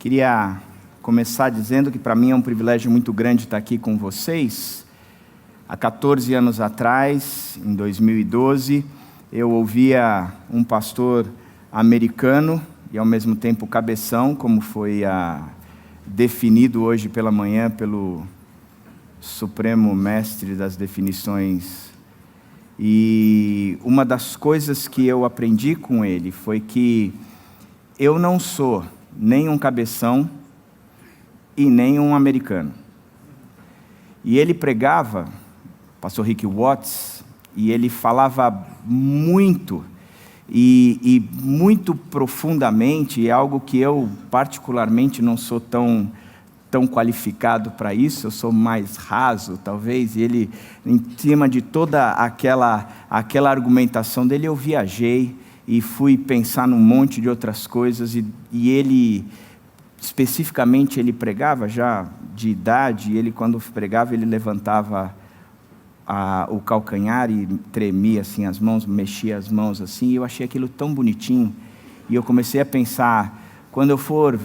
Queria começar dizendo que para mim é um privilégio muito grande estar aqui com vocês. Há 14 anos atrás, em 2012, eu ouvia um pastor americano e ao mesmo tempo cabeção, como foi definido hoje pela manhã pelo Supremo Mestre das Definições. E uma das coisas que eu aprendi com ele foi que eu não sou nem um cabeção e nem um americano. E ele pregava, pastor Rick Watts, e ele falava muito, e muito profundamente, é algo que eu particularmente não sou tão qualificado para isso, eu sou mais raso, talvez, e ele, em cima de toda aquela argumentação dele, eu viajei e fui pensar num monte de outras coisas, e ele, especificamente, ele pregava já de idade, e ele, quando pregava, ele levantava o calcanhar e tremia assim as mãos, mexia as mãos assim, e eu achei aquilo tão bonitinho, e eu comecei a pensar, quando eu for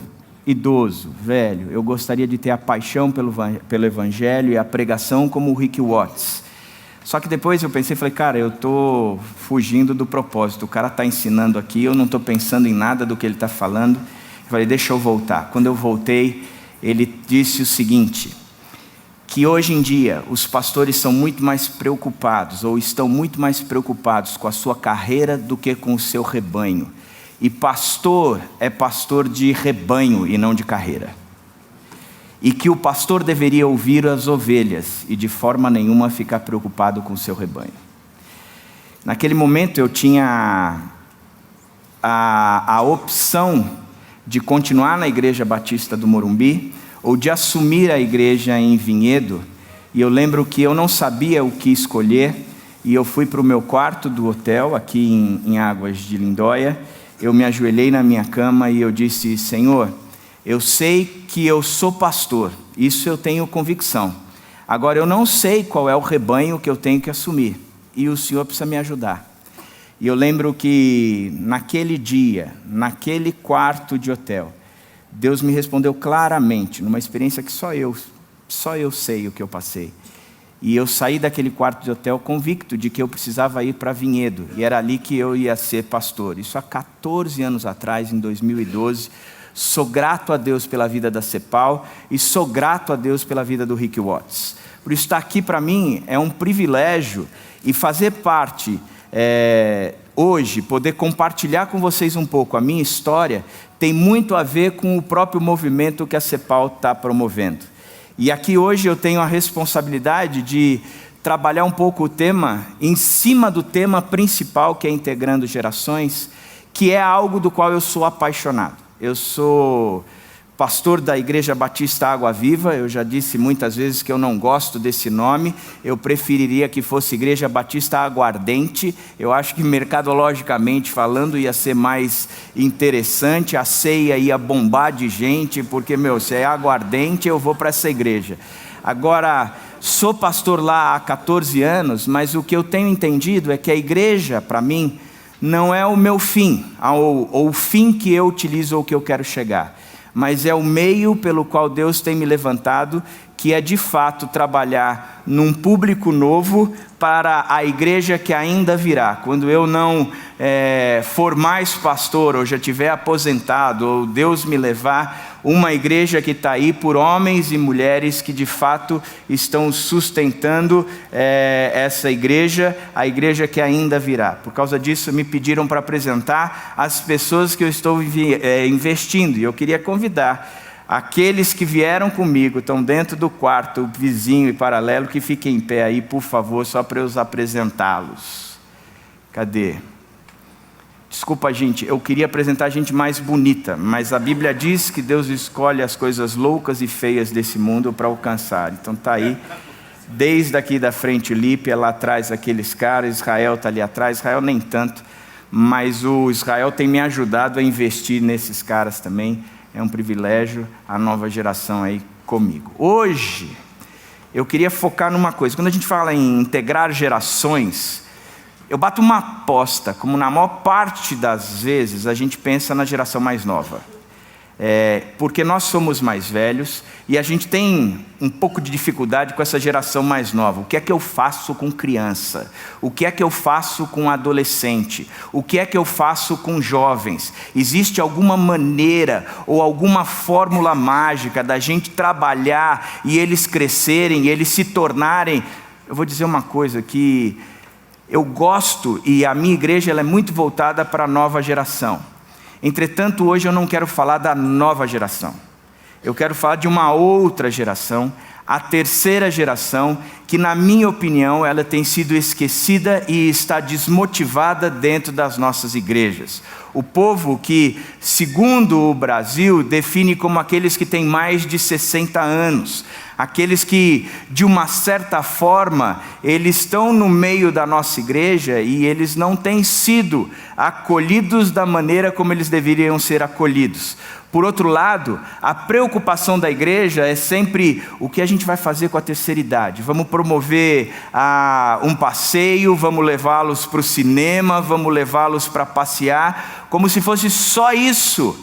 idoso, velho, eu gostaria de ter a paixão pelo Evangelho e a pregação como o Rick Watts. Só que depois eu pensei, falei, cara, eu estou fugindo do propósito, o cara está ensinando aqui, eu não estou pensando em nada do que ele está falando. Eu falei, deixa eu voltar. Quando eu voltei, ele disse o seguinte, que hoje em dia os pastores são muito mais preocupados, ou estão muito mais preocupados com a sua carreira do que com o seu rebanho. E pastor é pastor de rebanho e não de carreira. E que o pastor deveria ouvir as ovelhas e de forma nenhuma ficar preocupado com o seu rebanho. Naquele momento eu tinha a opção de continuar na Igreja Batista do Morumbi ou de assumir a igreja em Vinhedo. E eu lembro que eu não sabia o que escolher e eu fui para o meu quarto do hotel aqui em Águas de Lindóia. Eu me ajoelhei na minha cama e eu disse, Senhor, eu sei que eu sou pastor, isso eu tenho convicção. Agora eu não sei qual é o rebanho que eu tenho que assumir, e o Senhor precisa me ajudar. E eu lembro que naquele dia, naquele quarto de hotel, Deus me respondeu claramente, numa experiência que só eu sei o que eu passei. E eu saí daquele quarto de hotel convicto de que eu precisava ir para Vinhedo, e era ali que eu ia ser pastor. Isso há 14 anos atrás, em 2012, sou grato a Deus pela vida da CEPAL e sou grato a Deus pela vida do Rick Watts. Por isso estar aqui para mim é um privilégio e fazer parte, hoje, poder compartilhar com vocês um pouco a minha história, tem muito a ver com o próprio movimento que a CEPAL está promovendo. E aqui hoje eu tenho a responsabilidade de trabalhar um pouco o tema, em cima do tema principal que é Integrando Gerações, que é algo do qual eu sou apaixonado. Eu sou pastor da Igreja Batista Água Viva, eu já disse muitas vezes que eu não gosto desse nome, eu preferiria que fosse Igreja Batista Aguardente, eu acho que mercadologicamente falando ia ser mais interessante, a ceia ia bombar de gente, porque se é aguardente eu vou para essa igreja. Agora, sou pastor lá há 14 anos, mas o que eu tenho entendido é que a igreja, para mim, não é o meu fim, ou o fim que eu utilizo ou que eu quero chegar, mas é o meio pelo qual Deus tem me levantado, que é de fato trabalhar num público novo para a igreja que ainda virá. Quando eu não for mais pastor, ou já estiver aposentado, ou Deus me levar, uma igreja que está aí por homens e mulheres que de fato estão sustentando essa igreja, a igreja que ainda virá. Por causa disso me pediram para apresentar as pessoas que eu estou investindo, e eu queria convidar aqueles que vieram comigo, estão dentro do quarto vizinho e paralelo, que fiquem em pé aí, por favor, só para eu os apresentá-los. Cadê? Desculpa, gente, eu queria apresentar gente mais bonita, mas a Bíblia diz que Deus escolhe as coisas loucas e feias desse mundo para alcançar. Então está aí, desde aqui da frente, Lípia, lá atrás aqueles caras, Israel está ali atrás, Israel nem tanto, mas o Israel tem me ajudado a investir nesses caras também. É um privilégio a nova geração aí comigo. Hoje, eu queria focar numa coisa. Quando a gente fala em integrar gerações, eu bato uma aposta, como na maior parte das vezes a gente pensa na geração mais nova. porque nós somos mais velhos e a gente tem um pouco de dificuldade com essa geração mais nova. O que é que eu faço com criança? O que é que eu faço com adolescente? O que é que eu faço com jovens? Existe alguma maneira ou alguma fórmula mágica da gente trabalhar e eles crescerem, e eles se tornarem... Eu vou dizer uma coisa que eu gosto, e a minha igreja ela é muito voltada para a nova geração. Entretanto, hoje eu não quero falar da nova geração. Eu quero falar de uma outra geração, a terceira geração, que na minha opinião ela tem sido esquecida e está desmotivada dentro das nossas igrejas. O povo que, segundo o Brasil, define como aqueles que têm mais de 60 anos. Aqueles que, de uma certa forma, eles estão no meio da nossa igreja e eles não têm sido acolhidos da maneira como eles deveriam ser acolhidos. Por outro lado, a preocupação da igreja é sempre o que a gente vai fazer com a terceira idade. Vamos promover um passeio, vamos levá-los para o cinema, vamos levá-los para passear, como se fosse só isso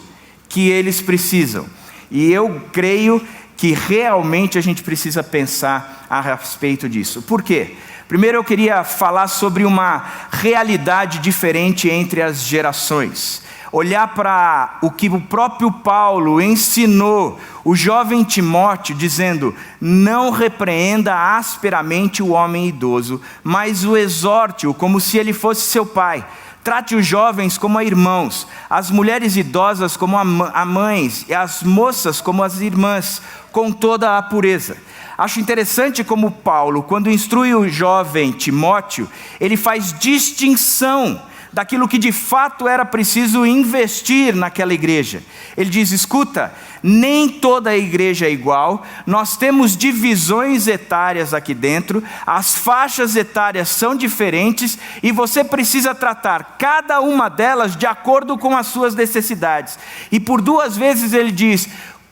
que eles precisam. E eu creio que realmente a gente precisa pensar a respeito disso. Por quê? Primeiro eu queria falar sobre uma realidade diferente entre as gerações. Olhar para o que o próprio Paulo ensinou o jovem Timóteo, dizendo: não repreenda asperamente o homem idoso, mas o exorte-o como se ele fosse seu pai. Trate os jovens como a irmãos, as mulheres idosas como a mães, e as moças como as irmãs, com toda a pureza. Acho interessante como Paulo, quando instrui o jovem Timóteo, ele faz distinção daquilo que de fato era preciso investir naquela igreja. Ele diz: escuta, nem toda a igreja é igual, nós temos divisões etárias aqui dentro, as faixas etárias são diferentes e você precisa tratar cada uma delas de acordo com as suas necessidades. E por 2 vezes ele diz: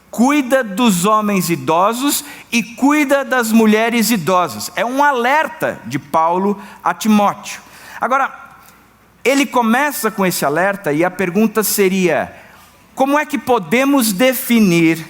cuida dos homens idosos e cuida das mulheres idosas. É um alerta de Paulo a Timóteo. Agora, ele começa com esse alerta e a pergunta seria: como é que podemos definir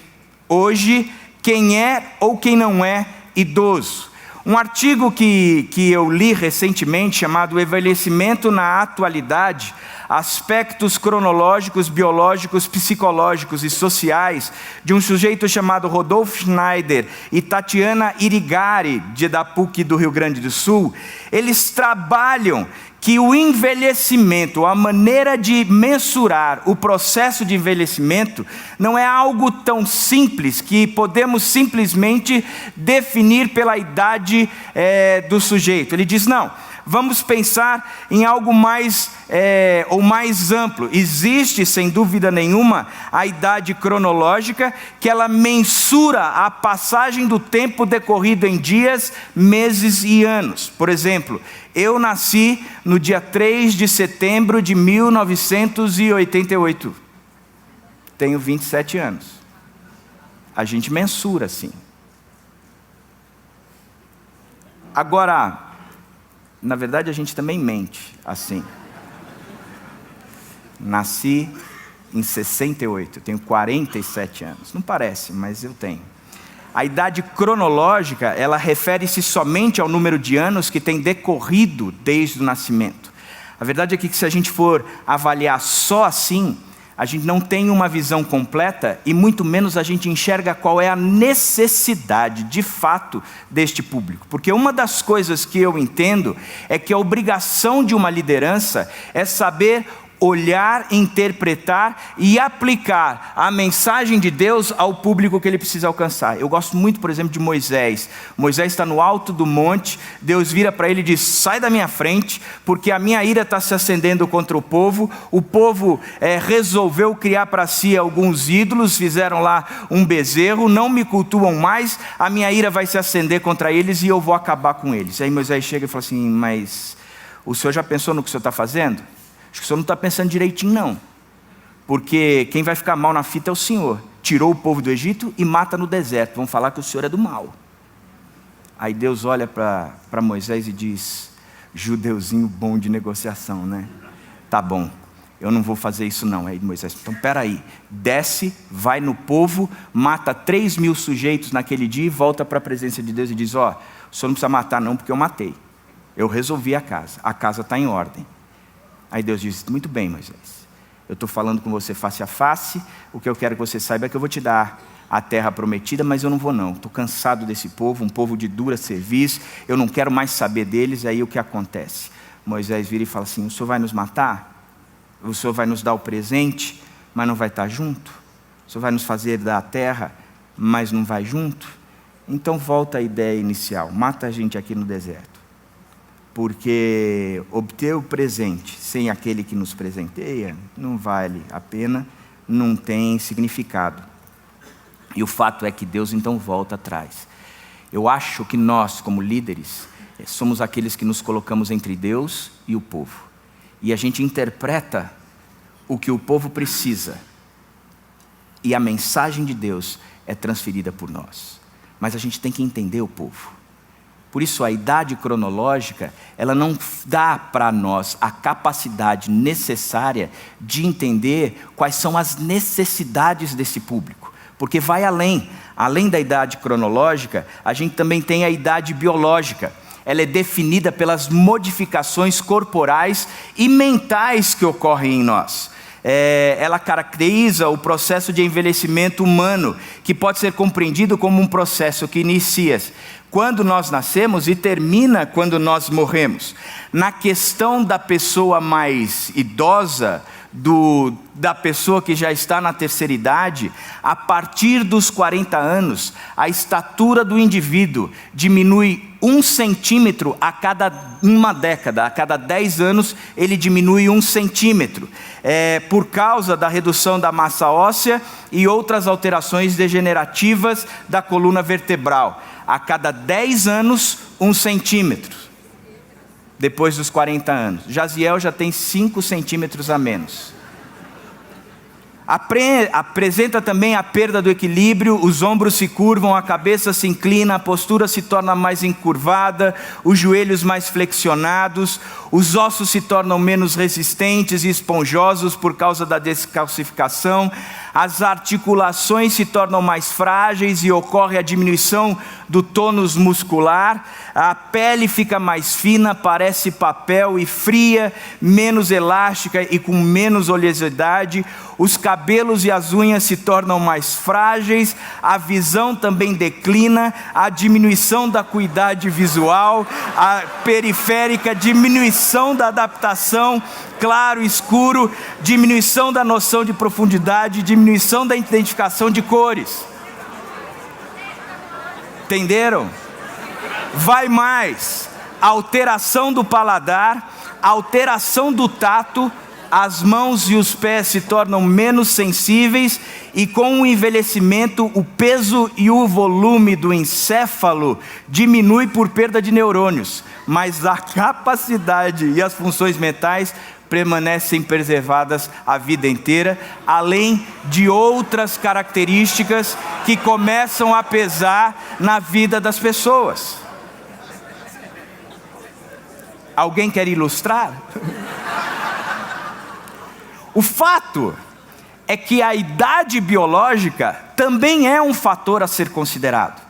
hoje quem é ou quem não é idoso? Um artigo que eu li recentemente, chamado Envelhecimento na Atualidade, Aspectos Cronológicos, Biológicos, Psicológicos e Sociais, de um sujeito chamado Rodolfo Schneider e Tatiana Irigari, da PUC do Rio Grande do Sul. Eles trabalham que o envelhecimento, a maneira de mensurar o processo de envelhecimento, não é algo tão simples que podemos simplesmente definir pela idade do sujeito. Ele diz: não, vamos pensar em algo mais amplo. Existe, sem dúvida nenhuma, a idade cronológica, que ela mensura a passagem do tempo decorrido em dias, meses e anos. Por exemplo, eu nasci no dia 3 de setembro de 1988. Tenho 27 anos. A gente mensura assim. Agora, na verdade a gente também mente assim. Nasci em 68, tenho 47 anos. Não parece, mas eu tenho. A idade cronológica, ela refere-se somente ao número de anos que tem decorrido desde o nascimento. A verdade é que se a gente for avaliar só assim, a gente não tem uma visão completa e muito menos a gente enxerga qual é a necessidade de fato deste público. Porque uma das coisas que eu entendo é que a obrigação de uma liderança é saber olhar, interpretar e aplicar a mensagem de Deus ao público que ele precisa alcançar. Eu gosto muito, por exemplo, de Moisés. Moisés está no alto do monte, Deus vira para ele e diz: sai da minha frente, porque a minha ira está se acendendo contra o povo resolveu criar para si alguns ídolos, fizeram lá um bezerro, não me cultuam mais, a minha ira vai se acender contra eles e eu vou acabar com eles. Aí Moisés chega e fala assim: mas o senhor já pensou no que o senhor está fazendo? Acho que o senhor não está pensando direitinho não, porque quem vai ficar mal na fita é o senhor. Tirou o povo do Egito e mata no deserto, vão falar que o senhor é do mal. Aí Deus olha para Moisés e diz: judeuzinho bom de negociação, né? Tá bom, eu não vou fazer isso não. Aí Moisés, então peraí, desce, vai no povo, mata 3.000 sujeitos naquele dia e volta para a presença de Deus e diz, o senhor não precisa matar não, porque eu matei. Eu resolvi a casa está em ordem. Aí Deus diz, muito bem Moisés, eu estou falando com você face a face, o que eu quero que você saiba é que eu vou te dar a terra prometida, mas eu não vou não, estou cansado desse povo, um povo de dura serviço, eu não quero mais saber deles. Aí o que acontece? Moisés vira e fala assim, o senhor vai nos matar? O senhor vai nos dar o presente, mas não vai estar junto? O senhor vai nos fazer dar a terra, mas não vai junto? Então volta a ideia inicial, mata a gente aqui no deserto. Porque obter o presente sem aquele que nos presenteia, não vale a pena, não tem significado. E o fato é que Deus então volta atrás. Eu acho que nós, como líderes, somos aqueles que nos colocamos entre Deus e o povo. E a gente interpreta o que o povo precisa. E a mensagem de Deus é transferida por nós. Mas a gente tem que entender o povo. Por isso a idade cronológica, ela não dá para nós a capacidade necessária de entender quais são as necessidades desse público. Porque vai além da idade cronológica, a gente também tem a idade biológica. Ela é definida pelas modificações corporais e mentais que ocorrem em nós. Ela caracteriza o processo de envelhecimento humano, que pode ser compreendido como um processo que inicia quando nós nascemos e termina quando nós morremos. Na questão da pessoa mais idosa, da pessoa que já está na terceira idade, a partir dos 40 anos, a estatura do indivíduo diminui 1 centímetro a cada uma década. A cada 10 anos ele diminui 1 centímetro, por causa da redução da massa óssea e outras alterações degenerativas da coluna vertebral. A cada 10 anos, 1 centímetro. Depois dos 40 anos. Jaziel já tem 5 centímetros a menos. Apresenta também a perda do equilíbrio, os ombros se curvam, a cabeça se inclina, a postura se torna mais encurvada, os joelhos mais flexionados, os ossos se tornam menos resistentes e esponjosos por causa da descalcificação, as articulações se tornam mais frágeis e ocorre a diminuição do tônus muscular, a pele fica mais fina, parece papel e fria, menos elástica e com menos oleosidade, os cabelos e as unhas se tornam mais frágeis, a visão também declina, a diminuição da acuidade visual, a periférica, diminuição da adaptação, claro, escuro, diminuição da noção de profundidade, diminuição da identificação de cores. Entenderam? Vai mais, alteração do paladar, alteração do tato, as mãos e os pés se tornam menos sensíveis e com o envelhecimento o peso e o volume do encéfalo diminui por perda de neurônios, mas a capacidade e as funções mentais permanecem preservadas a vida inteira, além de outras características que começam a pesar na vida das pessoas. Alguém quer ilustrar? O fato é que a idade biológica também é um fator a ser considerado.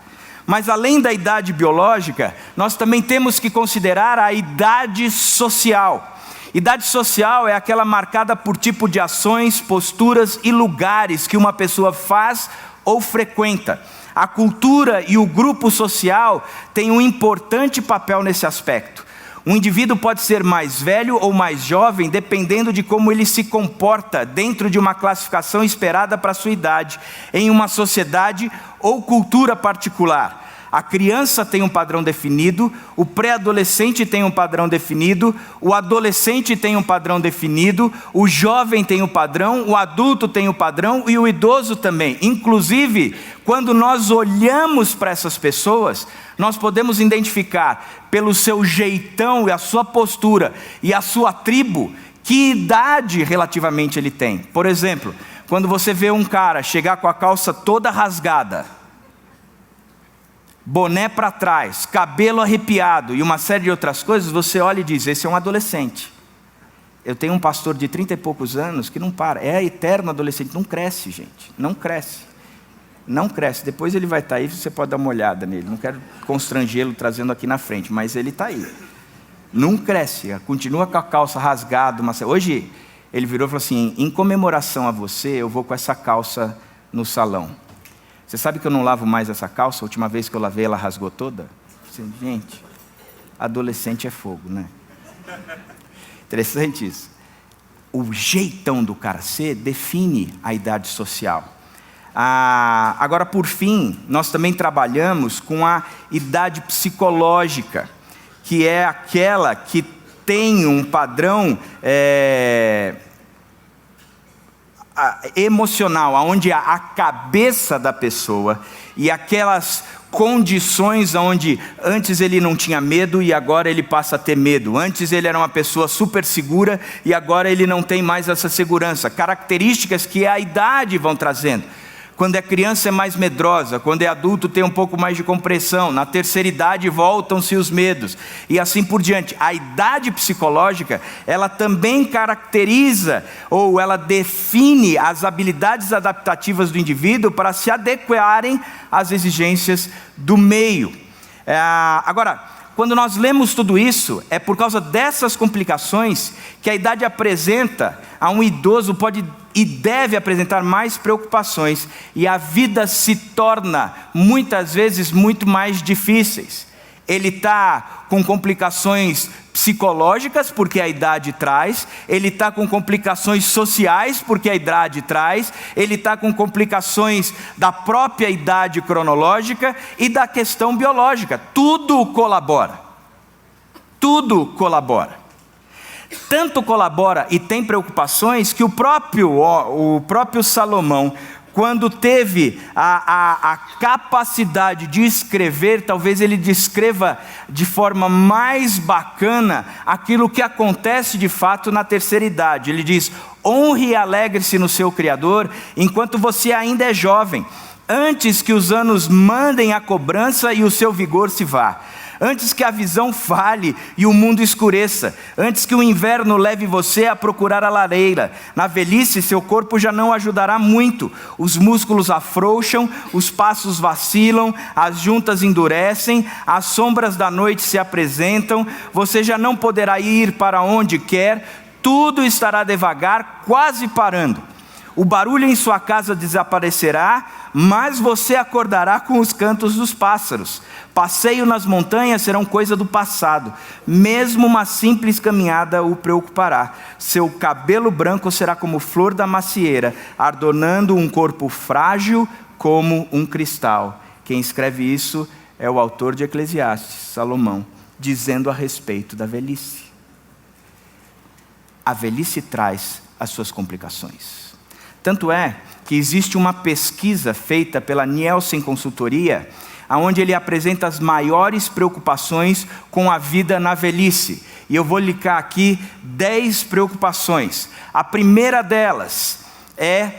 Mas além da idade biológica, nós também temos que considerar a idade social. Idade social é aquela marcada por tipo de ações, posturas e lugares que uma pessoa faz ou frequenta. A cultura e o grupo social têm um importante papel nesse aspecto. Um indivíduo pode ser mais velho ou mais jovem, dependendo de como ele se comporta dentro de uma classificação esperada para a sua idade, em uma sociedade ou cultura particular. A criança tem um padrão definido, o pré-adolescente tem um padrão definido, o adolescente tem um padrão definido, o jovem tem um padrão, o adulto tem um padrão e o idoso também. Inclusive, quando nós olhamos para essas pessoas, nós podemos identificar pelo seu jeitão e a sua postura e a sua tribo, que idade relativamente ele tem. Por exemplo, quando você vê um cara chegar com a calça toda rasgada, boné para trás, cabelo arrepiado e uma série de outras coisas, você olha e diz, esse é um adolescente. Eu tenho um pastor de 30 e poucos anos que não para, é eterno adolescente, não cresce, gente, não cresce. Não cresce, depois ele vai estar aí, você pode dar uma olhada nele, não quero constrangê-lo trazendo aqui na frente, mas ele está aí. Não cresce, continua com a calça rasgada. Hoje ele virou e falou assim, em comemoração a você, eu vou com essa calça no salão. Você sabe que eu não lavo mais essa calça? A última vez que eu lavei ela rasgou toda? Assim, gente, adolescente é fogo, né? Interessante isso. O jeitão do cara ser define a idade social. Agora, por fim, nós também trabalhamos com a idade psicológica, que é aquela que tem um padrão emocional, onde a cabeça da pessoa e aquelas condições onde antes ele não tinha medo e agora ele passa a ter medo. Antes ele era uma pessoa super segura e agora ele não tem mais essa segurança. Características que a idade vão trazendo. Quando é criança é mais medrosa, quando é adulto tem um pouco mais de compreensão, na terceira idade voltam-se os medos, e assim por diante. A idade psicológica, ela também caracteriza, ou ela define as habilidades adaptativas do indivíduo para se adequarem às exigências do meio. Agora, quando nós lemos tudo isso, é por causa dessas complicações que a idade apresenta a um idoso, pode e deve apresentar mais preocupações, e a vida se torna muitas vezes muito mais difíceis. Ele está com complicações psicológicas, porque a idade traz, ele está com complicações sociais, porque a idade traz, ele está com complicações da própria idade cronológica e da questão biológica. Tudo colabora. Tudo colabora. Tanto colabora e tem preocupações que o próprio Salomão, quando teve a capacidade de escrever, talvez ele descreva de forma mais bacana aquilo que acontece de fato na terceira idade. Ele diz: honre e alegre-se no seu Criador enquanto você ainda é jovem, antes que os anos mandem a cobrança e o seu vigor se vá. Antes que a visão falhe e o mundo escureça, antes que o inverno leve você a procurar a lareira. Na velhice seu corpo já não ajudará muito, os músculos afrouxam, os passos vacilam, as juntas endurecem, as sombras da noite se apresentam, você já não poderá ir para onde quer, tudo estará devagar, quase parando. O barulho em sua casa desaparecerá, mas você acordará com os cantos dos pássaros. Passeio nas montanhas serão coisa do passado. Mesmo uma simples caminhada o preocupará. Seu cabelo branco será como flor da macieira, adornando um corpo frágil como um cristal. Quem escreve isso é o autor de Eclesiastes, Salomão, dizendo a respeito da velhice. A velhice traz as suas complicações. Tanto é que existe uma pesquisa feita pela Nielsen Consultoria, onde ele apresenta as maiores preocupações com a vida na velhice. E eu vou linkar aqui 10 preocupações. A primeira delas é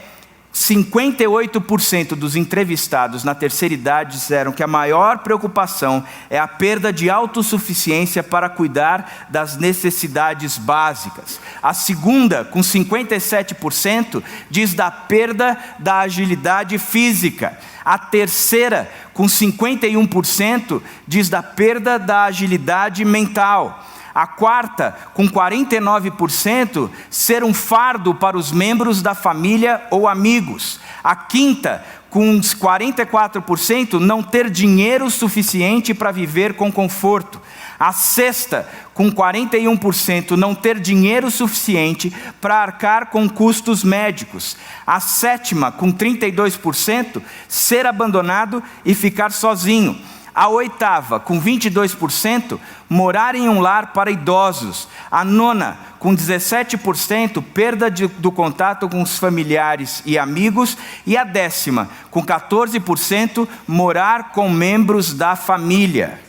58% dos entrevistados na terceira idade disseram que a maior preocupação é a perda de autossuficiência para cuidar das necessidades básicas. A segunda, com 57%, diz da perda da agilidade física. A terceira, com 51%, diz da perda da agilidade mental. A quarta, com 49%, ser um fardo para os membros da família ou amigos. A quinta, com 44%, não ter dinheiro suficiente para viver com conforto. A sexta, com 41%, não ter dinheiro suficiente para arcar com custos médicos. A sétima, com 32%, ser abandonado e ficar sozinho. A oitava, com 22%, morar em um lar para idosos. A nona, com 17%, perda do contato com os familiares e amigos. E a décima, com 14%, morar com membros da família.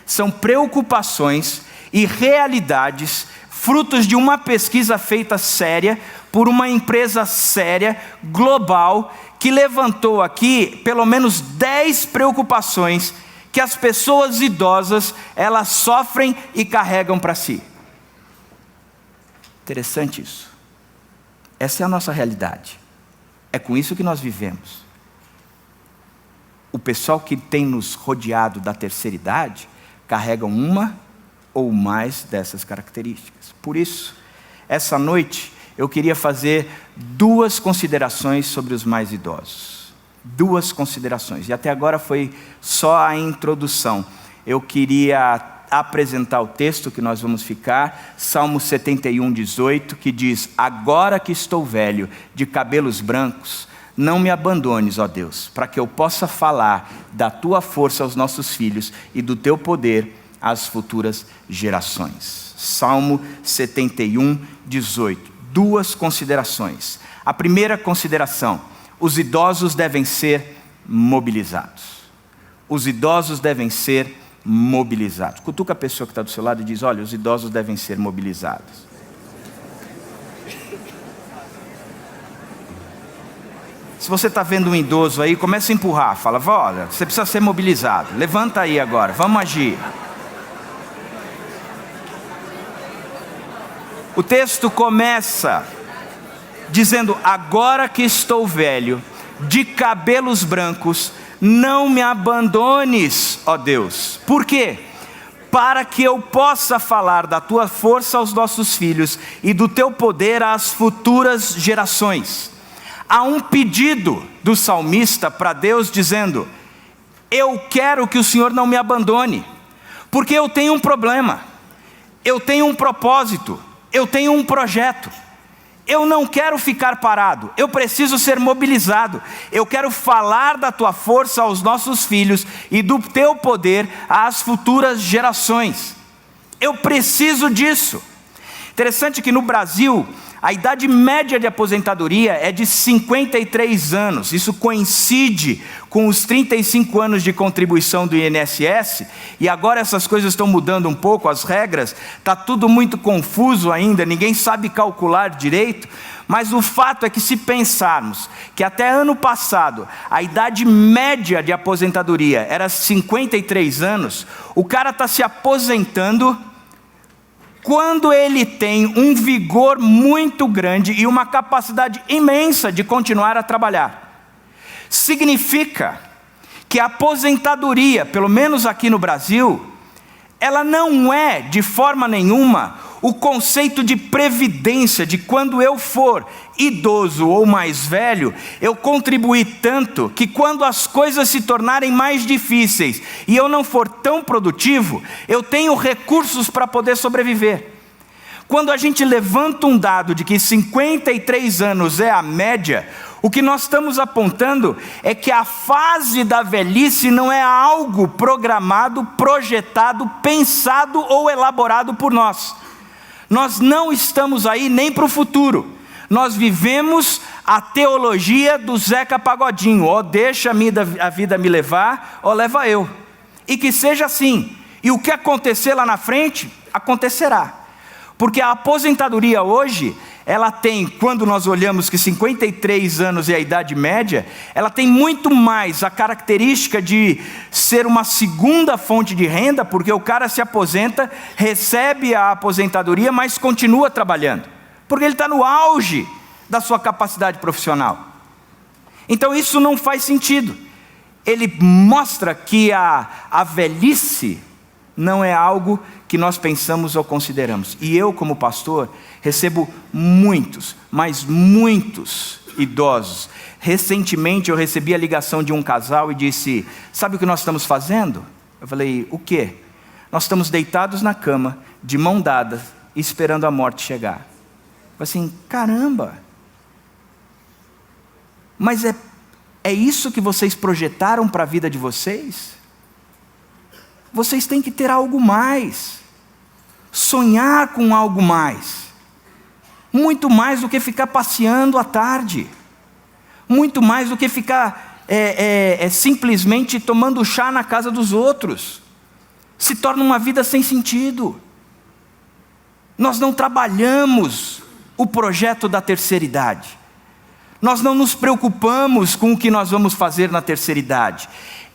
São preocupações e realidades frutos de uma pesquisa feita séria por uma empresa séria, global, que levantou aqui pelo menos 10 preocupações que as pessoas idosas, elas sofrem e carregam para si. Interessante isso. Essa é a nossa realidade. É com isso que nós vivemos. O pessoal que tem nos rodeado da terceira idade carregam uma ou mais dessas características. Por isso, essa noite eu queria fazer 2 considerações sobre os mais idosos. 2 considerações. E até agora foi só a introdução. Eu queria apresentar o texto que nós vamos ficar, Salmo 71:18, que diz: agora que estou velho, de cabelos brancos, não me abandones, ó Deus, para que eu possa falar da tua força aos nossos filhos e do teu poder às futuras gerações. Salmo 71:18. 2 considerações. A primeira consideração: os idosos devem ser mobilizados. Os idosos devem ser mobilizados. Cutuca a pessoa que está do seu lado e diz: olha, os idosos devem ser mobilizados. Se você está vendo um idoso aí, começa a empurrar. Fala: olha, você precisa ser mobilizado. Levanta aí agora, vamos agir. O texto começa dizendo: agora que estou velho, de cabelos brancos, não me abandones, ó Deus. Por quê? Para que eu possa falar da tua força aos nossos filhos e do teu poder às futuras gerações. Há um pedido do salmista para Deus dizendo: eu quero que o Senhor não me abandone, porque eu tenho um problema, eu tenho um propósito, eu tenho um projeto. Eu não quero ficar parado, eu preciso ser mobilizado. Eu quero falar da tua força aos nossos filhos e do teu poder às futuras gerações. Eu preciso disso. Interessante que no Brasil, a idade média de aposentadoria é de 53 anos. Isso coincide com os 35 anos de contribuição do INSS. E agora essas coisas estão mudando um pouco, as regras. Está tudo muito confuso ainda, ninguém sabe calcular direito. Mas o fato é que, se pensarmos que até ano passado a idade média de aposentadoria era 53 anos, o cara está se aposentando quando ele tem um vigor muito grande e uma capacidade imensa de continuar a trabalhar. Significa que a aposentadoria, pelo menos aqui no Brasil, ela não é de forma nenhuma o conceito de previdência, de quando eu for idoso ou mais velho, eu contribuir tanto que quando as coisas se tornarem mais difíceis e eu não for tão produtivo, eu tenho recursos para poder sobreviver. Quando a gente levanta um dado de que 53 anos é a média, o que nós estamos apontando é que a fase da velhice não é algo programado, projetado, pensado ou elaborado por nós. Nós não estamos aí nem para o futuro. Nós vivemos a teologia do Zeca Pagodinho: ó, deixa a vida me levar, ó, leva eu. E que seja assim. E o que acontecer lá na frente, acontecerá. Porque a aposentadoria hoje, ela tem, quando nós olhamos que 53 anos é a idade média, ela tem muito mais a característica de ser uma segunda fonte de renda, porque o cara se aposenta, recebe a aposentadoria, mas continua trabalhando, porque ele está no auge da sua capacidade profissional. Então isso não faz sentido. Ele mostra que a velhice não é algo que nós pensamos ou consideramos. E eu, como pastor, recebo muitos, mas muitos idosos. Recentemente eu recebi a ligação de um casal e disse: sabe o que nós estamos fazendo? Eu falei: o quê? Nós estamos deitados na cama, de mão dada, esperando a morte chegar. Eu falei assim: caramba! Mas é isso que vocês projetaram para a vida de vocês? Vocês têm que ter algo mais. Sonhar com algo mais. Muito mais do que ficar passeando à tarde. Muito mais do que ficar simplesmente tomando chá na casa dos outros. Se torna uma vida sem sentido. Nós não trabalhamos o projeto da terceira idade. Nós não nos preocupamos com o que nós vamos fazer na terceira idade.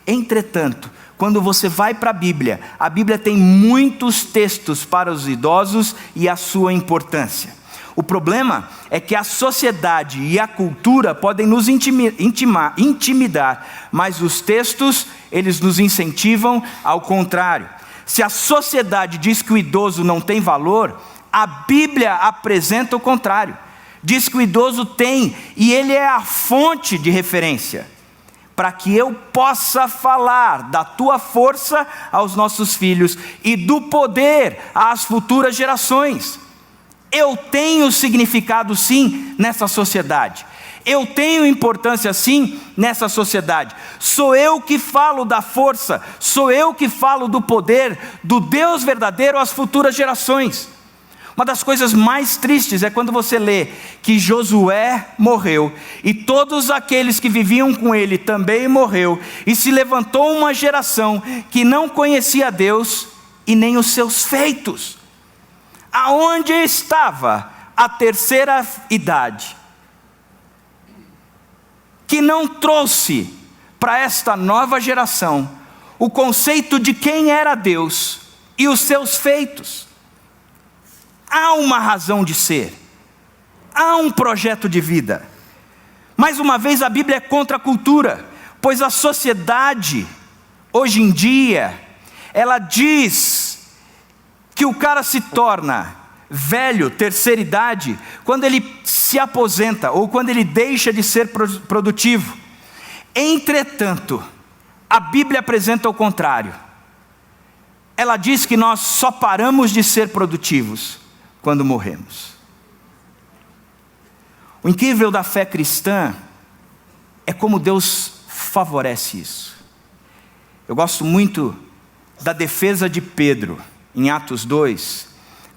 Entretanto, quando você vai para a Bíblia tem muitos textos para os idosos e a sua importância. O problema é que a sociedade e a cultura podem nos intimidar, mas os textos, eles nos incentivam ao contrário. Se a sociedade diz que o idoso não tem valor, a Bíblia apresenta o contrário. Diz que o idoso tem, e ele é a fonte de referência, para que eu possa falar da tua força aos nossos filhos e do poder às futuras gerações. Eu tenho significado sim nessa sociedade. Eu tenho importância sim nessa sociedade. Sou eu que falo da força, sou eu que falo do poder do Deus verdadeiro às futuras gerações. Uma das coisas mais tristes é quando você lê que Josué morreu e todos aqueles que viviam com ele também morreu, e se levantou uma geração que não conhecia Deus e nem os seus feitos. Aonde estava a terceira idade, que não trouxe para esta nova geração o conceito de quem era Deus e os seus feitos? Há uma razão de ser, há um projeto de vida. Mais uma vez, a Bíblia é contra a cultura, pois a sociedade, hoje em dia, ela diz que o cara se torna velho, terceira idade, quando ele se aposenta ou quando ele deixa de ser produtivo. Entretanto, a Bíblia apresenta o contrário. Ela diz que nós só paramos de ser produtivos quando morremos. O incrível da fé cristã é como Deus favorece isso. Eu gosto muito da defesa de Pedro em Atos 2,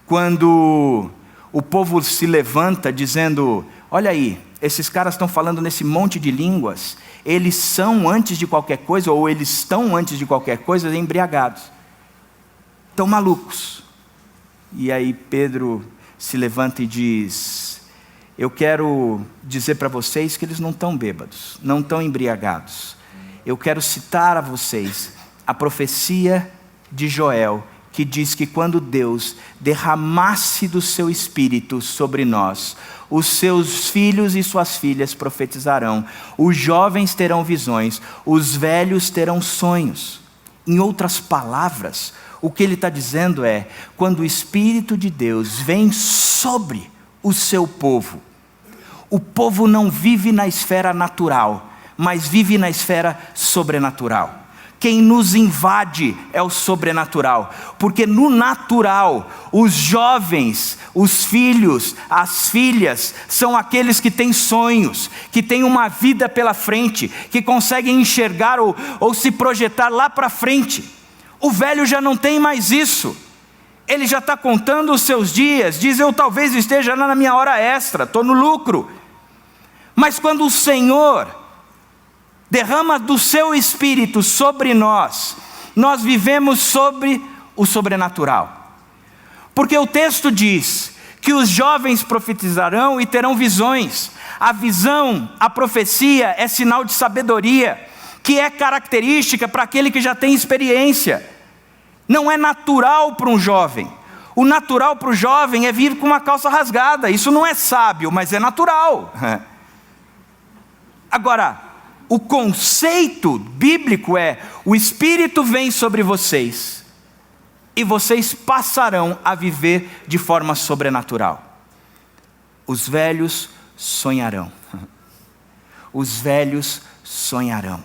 quando o povo se levanta dizendo: olha aí, esses caras estão falando nesse monte de línguas, eles são antes de qualquer coisa, ou eles estão antes de qualquer coisa embriagados, estão malucos. E aí Pedro se levanta e diz: eu quero dizer para vocês que eles não estão bêbados, não estão embriagados. Eu quero citar a vocês a profecia de Joel, que diz que quando Deus derramasse do seu Espírito sobre nós, os seus filhos e suas filhas profetizarão, os jovens terão visões, os velhos terão sonhos. Em outras palavras, o que ele está dizendo é: quando o Espírito de Deus vem sobre o seu povo, o povo não vive na esfera natural, mas vive na esfera sobrenatural. Quem nos invade é o sobrenatural, porque no natural, os jovens, os filhos, as filhas, são aqueles que têm sonhos, que têm uma vida pela frente, que conseguem enxergar ou se projetar lá para frente. O velho já não tem mais isso, ele já está contando os seus dias, diz: eu talvez esteja na minha hora extra, estou no lucro. Mas quando o Senhor derrama do seu Espírito sobre nós, nós vivemos sobre o sobrenatural. Porque o texto diz que os jovens profetizarão e terão visões. A visão, a profecia é sinal de sabedoria, que é característica para aquele que já tem experiência. Não é natural para um jovem. O natural para o jovem é vir com uma calça rasgada. Isso não é sábio, mas é natural. Agora, o conceito bíblico é: o Espírito vem sobre vocês e vocês passarão a viver de forma sobrenatural. Os velhos sonharão. Os velhos sonharão.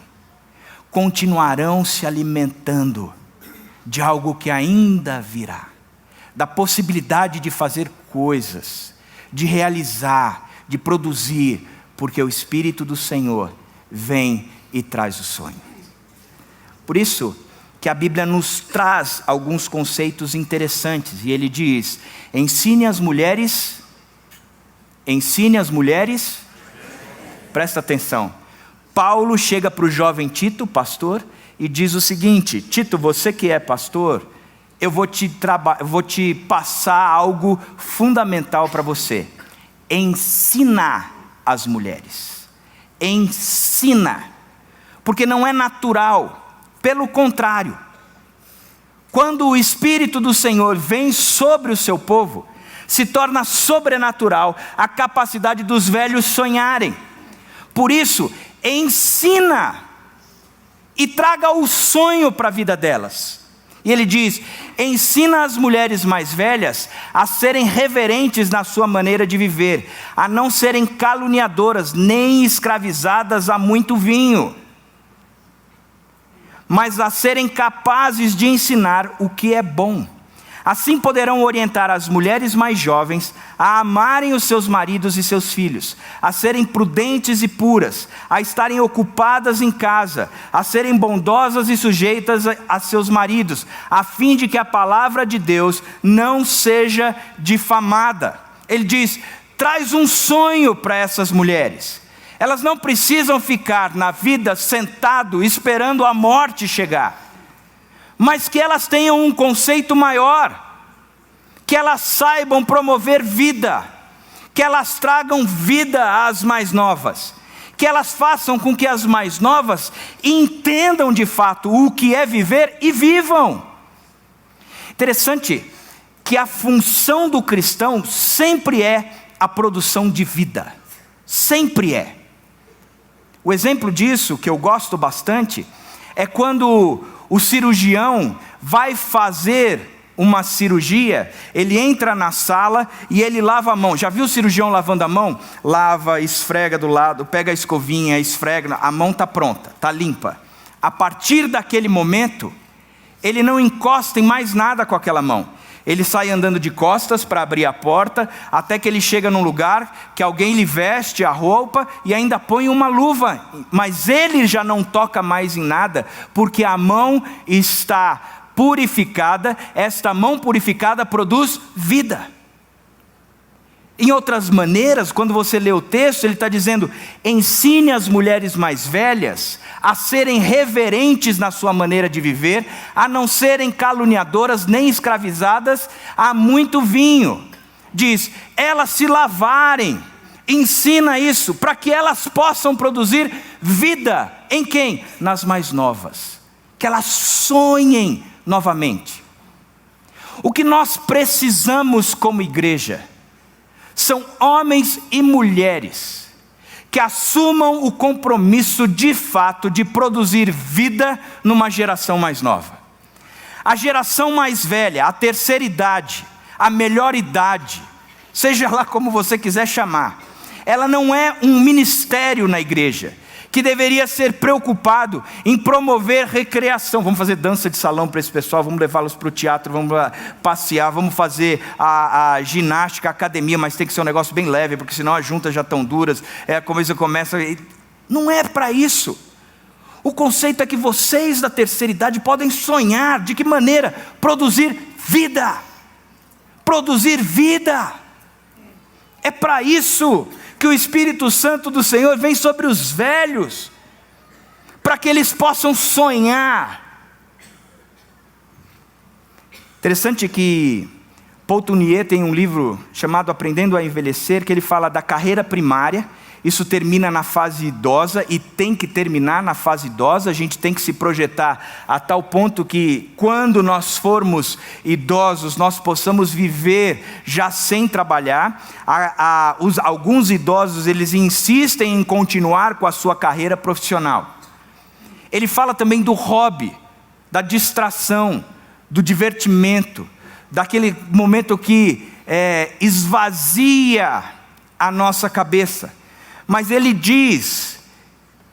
Continuarão se alimentando de algo que ainda virá, da possibilidade de fazer coisas, de realizar, de produzir, porque o Espírito do Senhor vem e traz o sonho. Por isso que a Bíblia nos traz alguns conceitos interessantes, e ele diz: ensine as mulheres, presta atenção. Paulo chega para o jovem Tito, pastor, e diz o seguinte: Tito, você que é pastor, eu vou te passar algo fundamental para você. Ensina as mulheres. Ensina, porque não é natural, pelo contrário, quando o Espírito do Senhor vem sobre o seu povo, Se torna sobrenatural a capacidade dos velhos sonharem. Por isso, ensina e traga o sonho para a vida delas. E ele diz: ensina as mulheres mais velhas a serem reverentes na sua maneira de viver, a não serem caluniadoras, nem escravizadas a muito vinho, mas a serem capazes de ensinar o que é bom. Assim poderão orientar as mulheres mais jovens a amarem os seus maridos e seus filhos, a serem prudentes e puras, a estarem ocupadas em casa, a serem bondosas e sujeitas a seus maridos, a fim de que a palavra de Deus não seja difamada. Ele diz: traz um sonho para essas mulheres. Elas não precisam ficar na vida sentado esperando a morte chegar, mas que elas tenham um conceito maior, que elas saibam promover vida, que elas tragam vida às mais novas, que elas façam com que as mais novas entendam de fato o que é viver e vivam. Interessante que a função do cristão sempre é a produção de vida, sempre é. O exemplo disso, que eu gosto bastante, é quando o cirurgião vai fazer uma cirurgia, ele entra na sala e ele lava a mão. Já viu o cirurgião lavando a mão? Lava, esfrega do lado, pega a escovinha, esfrega, a mão está pronta, está limpa. A partir daquele momento, ele não encosta em mais nada com aquela mão. Ele sai andando de costas para abrir a porta, até que ele chega num lugar que alguém lhe veste a roupa e ainda põe uma luva. Mas ele já não toca mais em nada, porque a mão está purificada. Esta mão purificada produz vida. Em outras maneiras, quando você lê o texto, ele está dizendo: ensine as mulheres mais velhas a serem reverentes na sua maneira de viver, a não serem caluniadoras nem escravizadas a muito vinho. Diz: elas se lavarem, ensina isso, para que elas possam produzir vida. Em quem? Nas mais novas. Que elas sonhem novamente. O que nós precisamos como igreja são homens e mulheres que assumam o compromisso de fato de produzir vida numa geração mais nova. A geração mais velha, a terceira idade, a melhor idade, seja lá como você quiser chamar, ela não é um ministério na igreja que deveria ser preocupado em promover recreação. Vamos fazer dança de salão para esse pessoal, vamos levá-los para o teatro, vamos passear, vamos fazer a ginástica, a academia, mas tem que ser um negócio bem leve, porque senão as juntas já estão duras, a coisa começa... Não é para isso. O conceito é que vocês da terceira idade podem sonhar. De que maneira? Produzir vida. Produzir vida. É para isso que o Espírito Santo do Senhor vem sobre os velhos, para que eles possam sonhar. Interessante que Paul Tournier tem um livro chamado Aprendendo a Envelhecer, que ele fala da carreira primária. Isso termina na fase idosa e tem que terminar na fase idosa. A gente tem que se projetar a tal ponto que quando nós formos idosos, nós possamos viver já sem trabalhar. Alguns idosos, eles insistem em continuar com a sua carreira profissional. Ele fala também do hobby, da distração, do divertimento, daquele momento que esvazia a nossa cabeça. Mas ele diz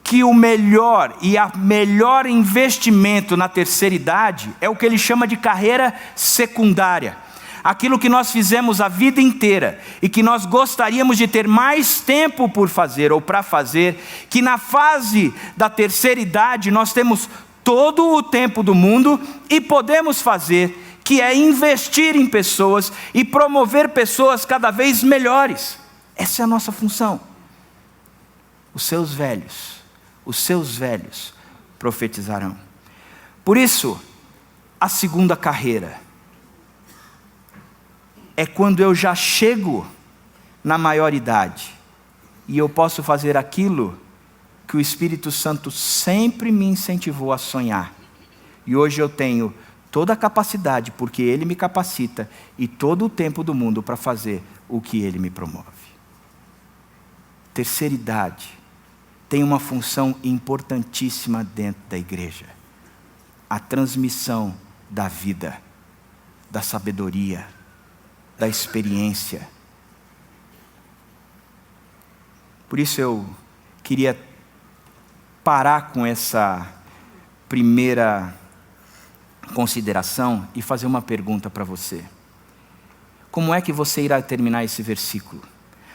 que o melhor e a melhor investimento na terceira idade é o que ele chama de carreira secundária. Aquilo que nós fizemos a vida inteira e que nós gostaríamos de ter mais tempo por fazer ou para fazer, que na fase da terceira idade nós temos todo o tempo do mundo e podemos fazer, que é investir em pessoas e promover pessoas cada vez melhores. Essa é a nossa função. Os seus velhos profetizarão. Por isso, a segunda carreira é quando eu já chego na maioridade e eu posso fazer aquilo que o Espírito Santo sempre me incentivou a sonhar. E hoje eu tenho toda a capacidade, porque Ele me capacita, e todo o tempo do mundo para fazer o que Ele me promove. Terceira idade tem uma função importantíssima dentro da igreja: a transmissão da vida, da sabedoria, da experiência. Por isso eu queria parar com essa primeira consideração e fazer uma pergunta para você. Como é que você irá terminar esse versículo?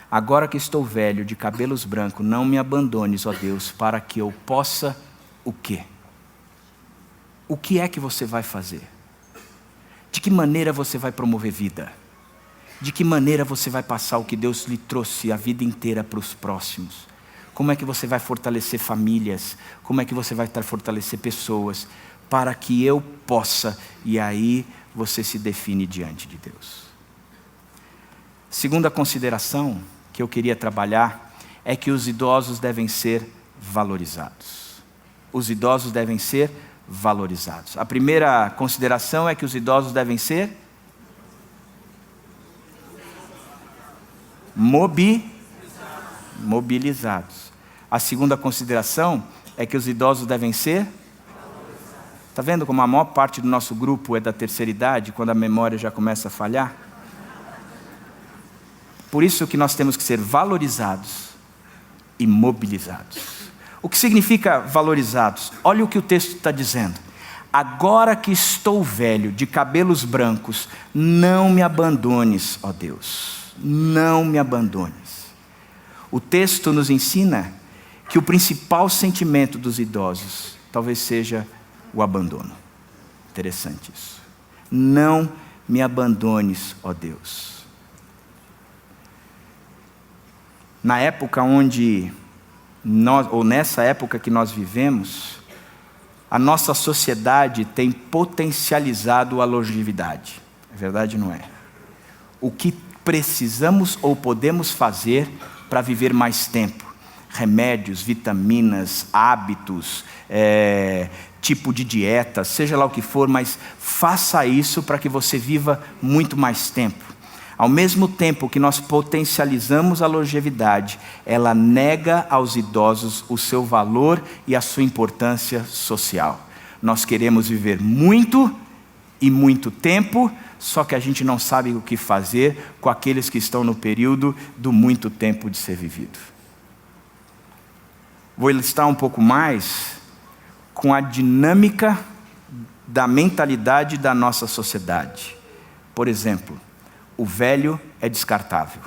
Agora que estou velho, de cabelos brancos, não me abandones, ó Deus, para que eu possa o quê? O que é que você vai fazer? De que maneira você vai promover vida? De que maneira você vai passar o que Deus lhe trouxe a vida inteira para os próximos? Como é que você vai fortalecer famílias? Como é que você vai fortalecer pessoas? Para que eu possa, e aí você se define diante de Deus. Segunda consideração que eu queria trabalhar é que os idosos devem ser valorizados. Os idosos devem ser valorizados. A primeira consideração é que os idosos devem ser mobilizados. A segunda consideração é que os idosos devem ser... Está vendo como a maior parte do nosso grupo é da terceira idade, quando a memória já começa a falhar? Por isso que nós temos que ser valorizados e mobilizados. O que significa valorizados? Olha o que o texto está dizendo. Agora que estou velho, de cabelos brancos, não me abandones, ó Deus. Não me abandones. O texto nos ensina que o principal sentimento dos idosos talvez seja o abandono. Interessante isso. Não me abandones, ó Deus. Na época nessa época que nós vivemos, a nossa sociedade tem potencializado a longevidade. É verdade ou não é? O que precisamos ou podemos fazer para viver mais tempo? Remédios, vitaminas, hábitos, tipo de dieta, seja lá o que for, mas faça isso para que você viva muito mais tempo. Ao mesmo tempo que nós potencializamos a longevidade, ela nega aos idosos o seu valor e a sua importância social. Nós queremos viver muito e muito tempo, só que a gente não sabe o que fazer com aqueles que estão no período do muito tempo de ser vivido. Vou ilustrar um pouco mais com a dinâmica da mentalidade da nossa sociedade. Por exemplo, o velho é descartável.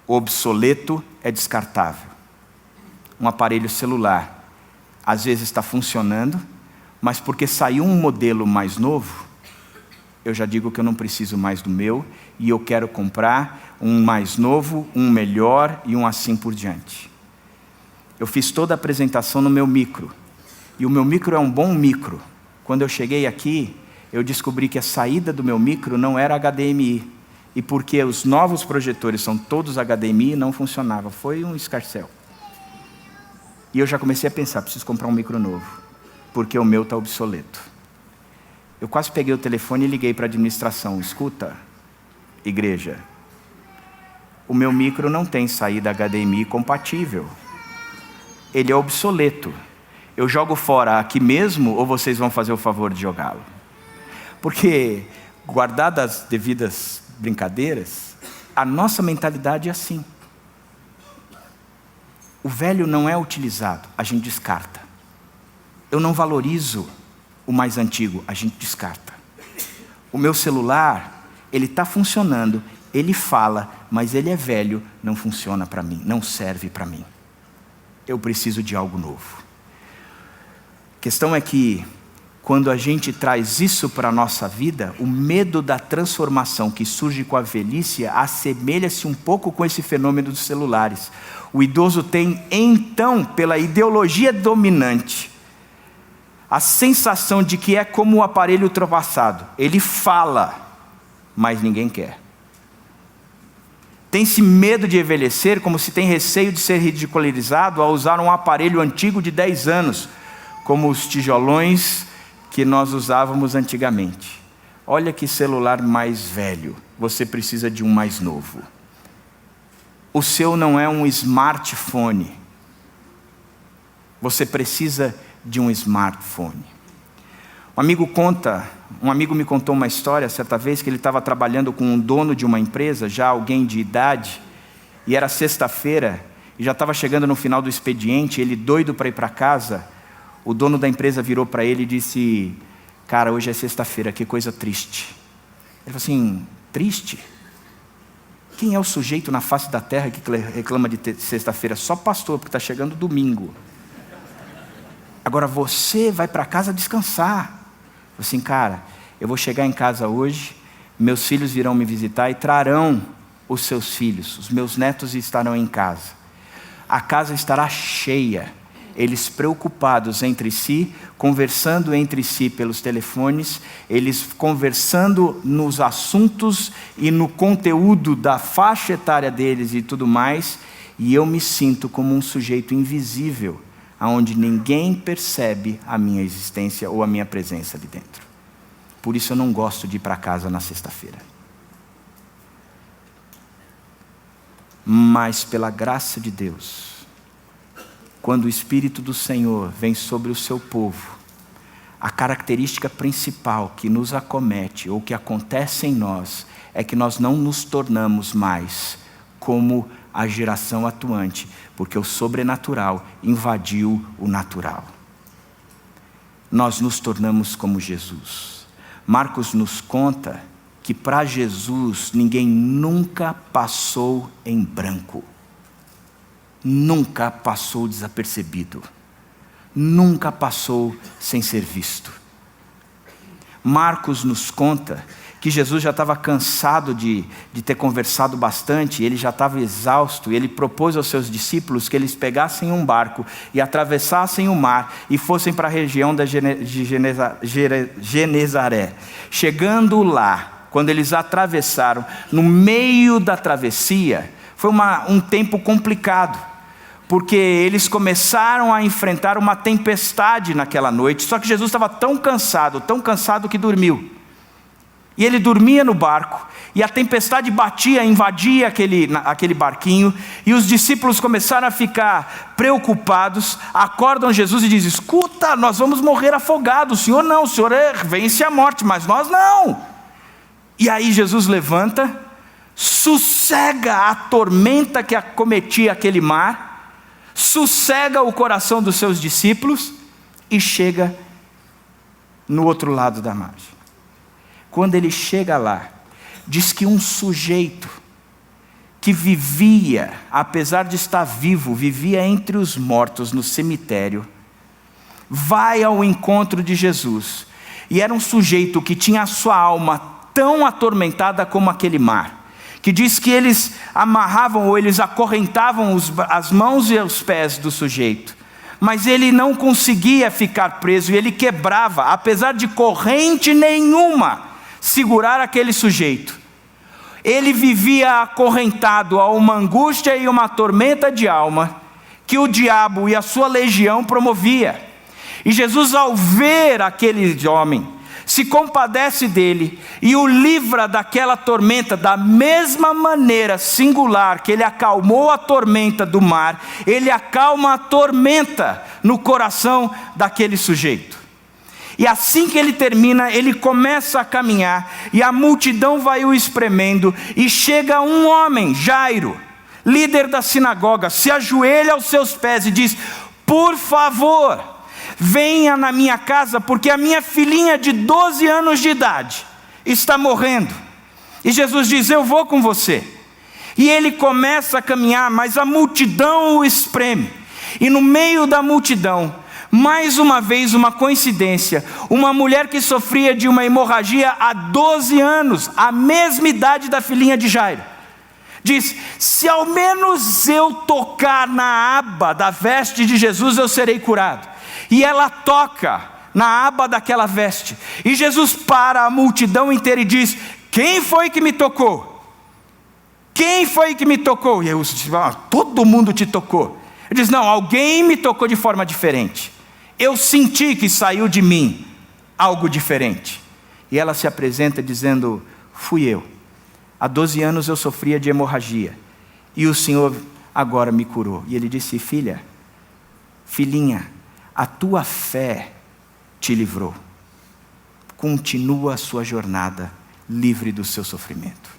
O obsoleto é descartável. Um aparelho celular, às vezes está funcionando, mas porque saiu um modelo mais novo, eu já digo que eu não preciso mais do meu, e eu quero comprar um mais novo, um melhor e um assim por diante. Eu fiz toda a apresentação no meu micro, e o meu micro é um bom micro. Quando eu cheguei aqui, eu descobri que a saída do meu micro não era HDMI, e porque os novos projetores são todos HDMI, não funcionava. Foi um escarcéu. E eu já comecei a pensar, preciso comprar um micro novo, porque o meu está obsoleto. Eu quase peguei o telefone e liguei para a administração. Escuta, igreja, o meu micro não tem saída HDMI compatível. Ele é obsoleto. Eu jogo fora aqui mesmo ou vocês vão fazer o favor de jogá-lo? Porque, guardadas as devidas brincadeiras, a nossa mentalidade é assim. O velho não é utilizado, a gente descarta. Eu não valorizo o mais antigo, a gente descarta. O meu celular, ele está funcionando, ele fala, mas ele é velho, não funciona para mim, não serve para mim. Eu preciso de algo novo. A questão é que, quando a gente traz isso para a nossa vida, o medo da transformação que surge com a velhice assemelha-se um pouco com esse fenômeno dos celulares. O idoso tem, então, pela ideologia dominante, a sensação de que é como um aparelho ultrapassado. Ele fala, mas ninguém quer. Tem-se medo de envelhecer, como se tem receio de ser ridicularizado ao usar um aparelho antigo de 10 anos, como os tijolões que nós usávamos antigamente. Olha que celular mais velho, você precisa de um mais novo. O seu não é um smartphone, você precisa de um smartphone. Um amigo me contou uma história certa vez que ele estava trabalhando com um dono de uma empresa, já alguém de idade, e era sexta-feira, e já estava chegando no final do expediente, ele doido para ir para casa. O dono da empresa virou para ele e disse: cara, hoje é sexta-feira, que coisa triste. Ele falou assim: triste? Quem é o sujeito na face da terra que reclama de sexta-feira? Só pastor, porque está chegando domingo. Agora você vai para casa descansar. Assim, cara, eu vou chegar em casa hoje, meus filhos virão me visitar e trarão os seus filhos, os meus netos estarão em casa. A casa estará cheia, eles preocupados entre si, conversando entre si pelos telefones, eles conversando nos assuntos e no conteúdo da faixa etária deles e tudo mais, e eu me sinto como um sujeito invisível, onde ninguém percebe a minha existência ou a minha presença ali dentro. Por isso eu não gosto de ir para casa na sexta-feira. Mas pela graça de Deus, quando o Espírito do Senhor vem sobre o seu povo, a característica principal que nos acomete ou que acontece em nós é que nós não nos tornamos mais como a geração atuante, porque o sobrenatural invadiu o natural. Nós nos tornamos como Jesus. Marcos nos conta que para Jesus ninguém nunca passou em branco, nunca passou desapercebido, nunca passou sem ser visto. Marcos nos conta que Jesus já estava cansado de ter conversado bastante, ele já estava exausto, e ele propôs aos seus discípulos que eles pegassem um barco e atravessassem o mar e fossem para a região de Genezaré. Chegando lá, quando eles atravessaram, no meio da travessia, foi um tempo complicado, porque eles começaram a enfrentar uma tempestade naquela noite, só que Jesus estava tão cansado que dormiu. E ele dormia no barco, e a tempestade batia, invadia aquele barquinho, e os discípulos começaram a ficar preocupados, acordam Jesus e dizem: escuta, nós vamos morrer afogados, o Senhor não, o Senhor vence a morte, mas nós não. E aí Jesus levanta, sossega a tormenta que acometia aquele mar, sossega o coração dos seus discípulos, e chega no outro lado da margem. Quando ele chega lá, diz que um sujeito que vivia, apesar de estar vivo, vivia entre os mortos no cemitério, vai ao encontro de Jesus. E era um sujeito que tinha a sua alma tão atormentada como aquele mar, que diz que eles amarravam ou eles acorrentavam as mãos e os pés do sujeito, mas ele não conseguia ficar preso, e ele quebrava, apesar de corrente nenhuma segurar aquele sujeito. Ele vivia acorrentado a uma angústia e uma tormenta de alma que o diabo e a sua legião promovia. E Jesus, ao ver aquele homem, se compadece dele e o livra daquela tormenta, da mesma maneira singular que ele acalmou a tormenta do mar, ele acalma a tormenta no coração daquele sujeito. E assim que ele termina, ele começa a caminhar, e a multidão vai o espremendo, e chega um homem, Jairo, líder da sinagoga, se ajoelha aos seus pés e diz: por favor, venha na minha casa, porque a minha filhinha de 12 anos de idade está morrendo. E Jesus diz: eu vou com você. E ele começa a caminhar, mas a multidão o espreme, e no meio da multidão, mais uma vez uma coincidência, uma mulher que sofria de uma hemorragia há 12 anos, a mesma idade da filhinha de Jairo, diz: se ao menos eu tocar na aba da veste de Jesus, eu serei curado. E ela toca na aba daquela veste, e Jesus para a multidão inteira e diz: quem foi que me tocou? Quem foi que me tocou? E eu disse: todo mundo te tocou. Ele diz: não, alguém me tocou de forma diferente. Eu senti que saiu de mim algo diferente. E ela se apresenta dizendo: fui eu. Há 12 anos eu sofria de hemorragia. E o Senhor agora me curou. E ele disse: filhinha, a tua fé te livrou. Continua a sua jornada livre do seu sofrimento.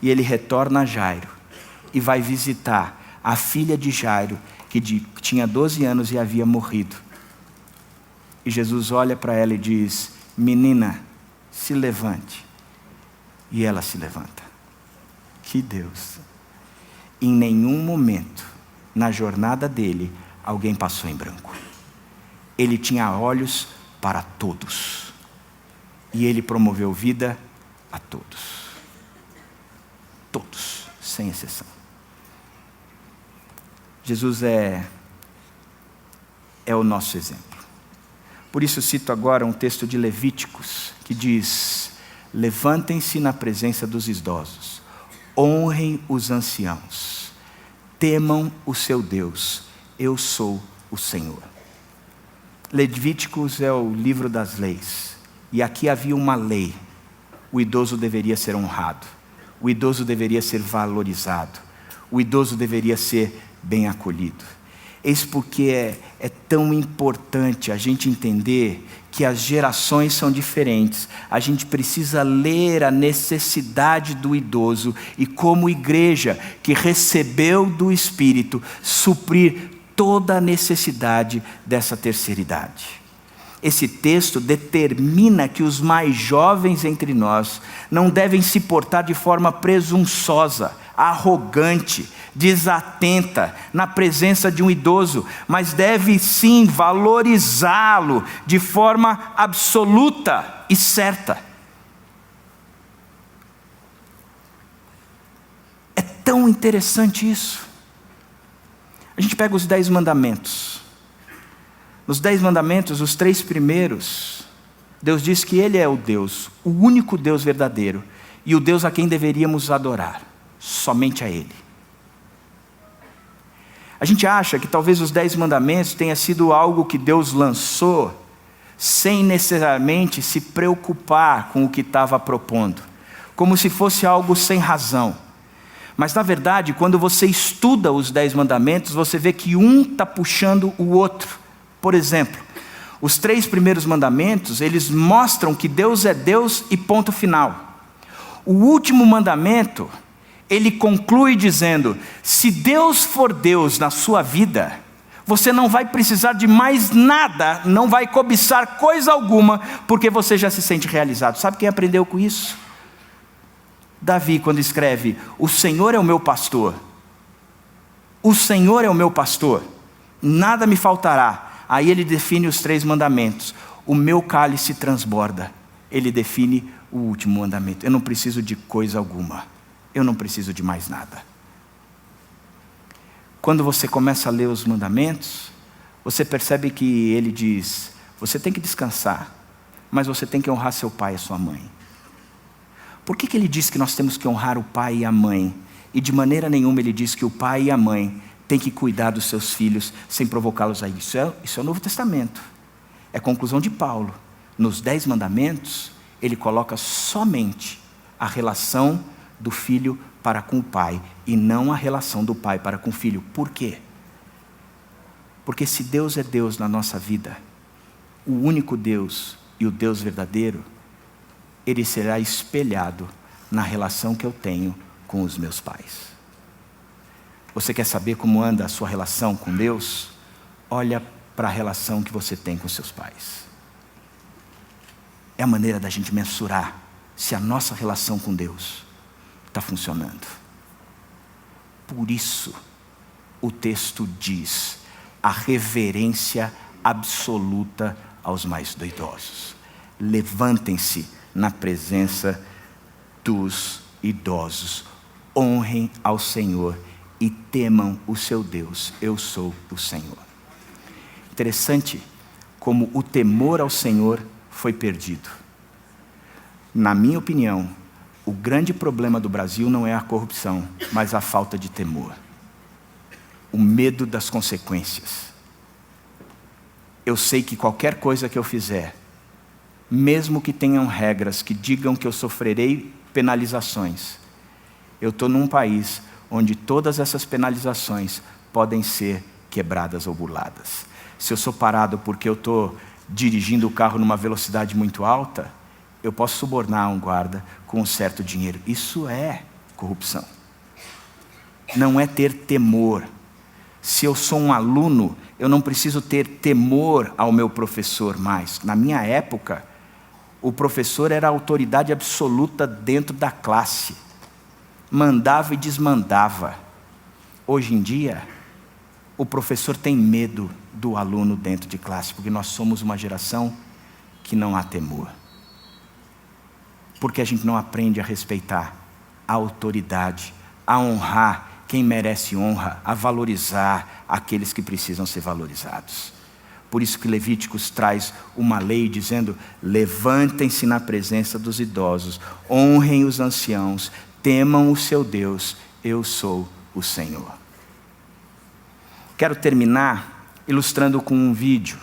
E ele retorna a Jairo e vai visitar a filha de Jairo, que tinha 12 anos e havia morrido. E Jesus olha para ela e diz: menina, se levante. E ela se levanta. Que Deus! Em nenhum momento na jornada dele alguém passou em branco. Ele tinha olhos para todos. E ele promoveu vida a todos. Todos, sem exceção. Jesus é o nosso exemplo. Por isso cito agora um texto de Levíticos, que diz: levantem-se na presença dos idosos, honrem os anciãos, temam o seu Deus, eu sou o Senhor. Levíticos é o livro das leis, e aqui havia uma lei: o idoso deveria ser honrado, o idoso deveria ser valorizado, o idoso deveria ser bem acolhido. Eis porque é tão importante a gente entender que as gerações são diferentes. A gente precisa ler a necessidade do idoso e, como igreja que recebeu do Espírito, suprir toda a necessidade dessa terceira idade. Esse texto determina que os mais jovens entre nós não devem se portar de forma presunçosa, arrogante, desatenta na presença de um idoso, mas deve sim valorizá-lo de forma absoluta e certa. É tão interessante isso. A gente pega os 10 mandamentos. Nos 10 mandamentos, os 3 primeiros, Deus diz que Ele é o Deus, o único Deus verdadeiro, e o Deus a quem deveríamos adorar, somente a Ele. A gente acha que talvez os 10 mandamentos tenha sido algo que Deus lançou, sem necessariamente se preocupar com o que estava propondo, como se fosse algo sem razão. Mas na verdade, quando você estuda os 10 mandamentos, você vê que um está puxando o outro. Por exemplo, os 3 primeiros mandamentos, eles mostram que Deus é Deus e ponto final. O último mandamento, ele conclui dizendo: se Deus for Deus na sua vida, você não vai precisar de mais nada, não vai cobiçar coisa alguma, porque você já se sente realizado. Sabe quem aprendeu com isso? Davi, quando escreve: o Senhor é o meu pastor, o Senhor é o meu pastor, nada me faltará. Aí ele define os 3 mandamentos: o meu cálice transborda. Ele define o último mandamento: eu não preciso de coisa alguma, eu não preciso de mais nada. Quando você começa a ler os mandamentos, você percebe que ele diz: você tem que descansar, mas você tem que honrar seu pai e sua mãe. Por que ele diz que nós temos que honrar o pai e a mãe? E de maneira nenhuma ele diz que o pai e a mãe têm que cuidar dos seus filhos sem provocá-los a isso. Isso é o Novo Testamento. É a conclusão de Paulo. Nos 10 mandamentos, ele coloca somente a relação do filho para com o pai, e não a relação do pai para com o filho. Por quê? Porque se Deus é Deus na nossa vida, o único Deus e o Deus verdadeiro, Ele será espelhado na relação que eu tenho com os meus pais. Você quer saber como anda a sua relação com Deus? Olha para a relação que você tem com seus pais. É a maneira da gente mensurar se a nossa relação com Deus está funcionando. Por isso, o texto diz: a reverência absoluta aos mais idosos. Levantem-se na presença dos idosos. Honrem ao Senhor e temam o seu Deus. Eu sou o Senhor. Interessante como o temor ao Senhor foi perdido. Na minha opinião, o grande problema do Brasil não é a corrupção, mas a falta de temor. O medo das consequências. Eu sei que qualquer coisa que eu fizer mesmo que tenham regras que digam que eu sofrerei penalizações, eu estou num país onde todas essas penalizações podem ser quebradas ou burladas. Se eu sou parado porque eu estou dirigindo o carro numa velocidade muito alta, eu posso subornar um guarda com um certo dinheiro. Isso é corrupção. Não é ter temor. Se eu sou um aluno, eu não preciso ter temor ao meu professor mais. Na minha época, o professor era a autoridade absoluta dentro da classe. Mandava e desmandava. Hoje em dia, o professor tem medo do aluno dentro de classe, porque nós somos uma geração que não há temor. Porque a gente não aprende a respeitar a autoridade, a honrar quem merece honra, a valorizar aqueles que precisam ser valorizados. Por isso que Levíticos traz uma lei dizendo: levantem-se na presença dos idosos, honrem os anciãos, temam o seu Deus, eu sou o Senhor. Quero terminar ilustrando com um vídeo.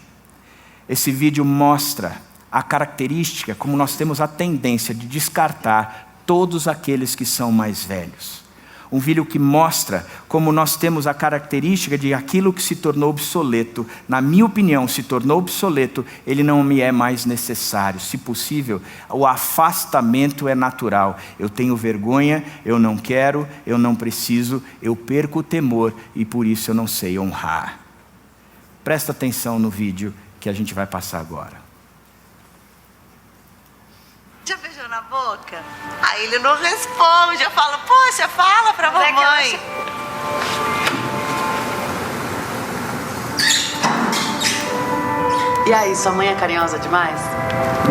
Esse vídeo mostra a característica, como nós temos a tendência de descartar todos aqueles que são mais velhos. Um vídeo que mostra como nós temos a característica de aquilo que se tornou obsoleto, na minha opinião, se tornou obsoleto, ele não me é mais necessário. Se possível, o afastamento é natural. Eu tenho vergonha, eu não quero, eu não preciso, eu perco o temor e por isso eu não sei honrar. Presta atenção no vídeo que a gente vai passar agora. Já beijou na boca? Aí ele não responde. Eu falo, poxa, fala pra mamãe. E aí, sua mãe é carinhosa demais?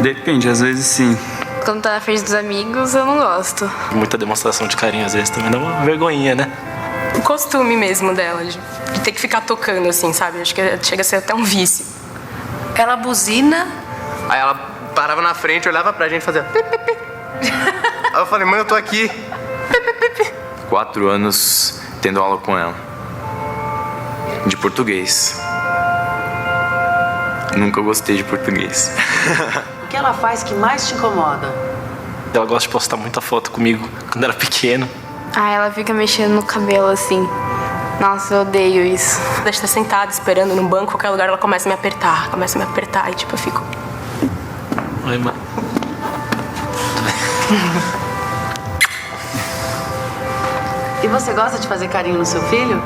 Depende, às vezes sim. Quando tá na frente dos amigos, eu não gosto. Muita demonstração de carinho às vezes também dá uma vergonhinha, né? O costume mesmo dela, de ter que ficar tocando assim, sabe? Acho que chega a ser até um vício. Ela buzina. Aí ela parava na frente, olhava pra gente e fazia pi, pi, pi. Aí eu falei, mãe, eu tô aqui. 4 anos tendo aula com ela. De português. Nunca gostei de português. O que ela faz que mais te incomoda? Ela gosta de postar muita foto comigo quando era pequeno. Ah, ela fica mexendo no cabelo assim. Nossa, eu odeio isso. Deixa eu estar sentada, esperando no banco, qualquer lugar, ela começa a me apertar. E tipo, eu fico... Oi, mãe. E você gosta de fazer carinho no seu filho?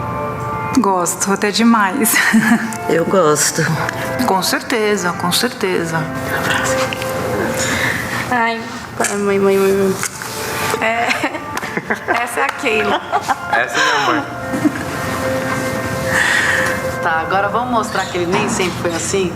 Gosto, até demais. Eu gosto. Com certeza, com certeza. Ai, mãe. Essa é a Keila. Essa é minha mãe. Tá, agora vamos mostrar que ele nem sempre foi assim?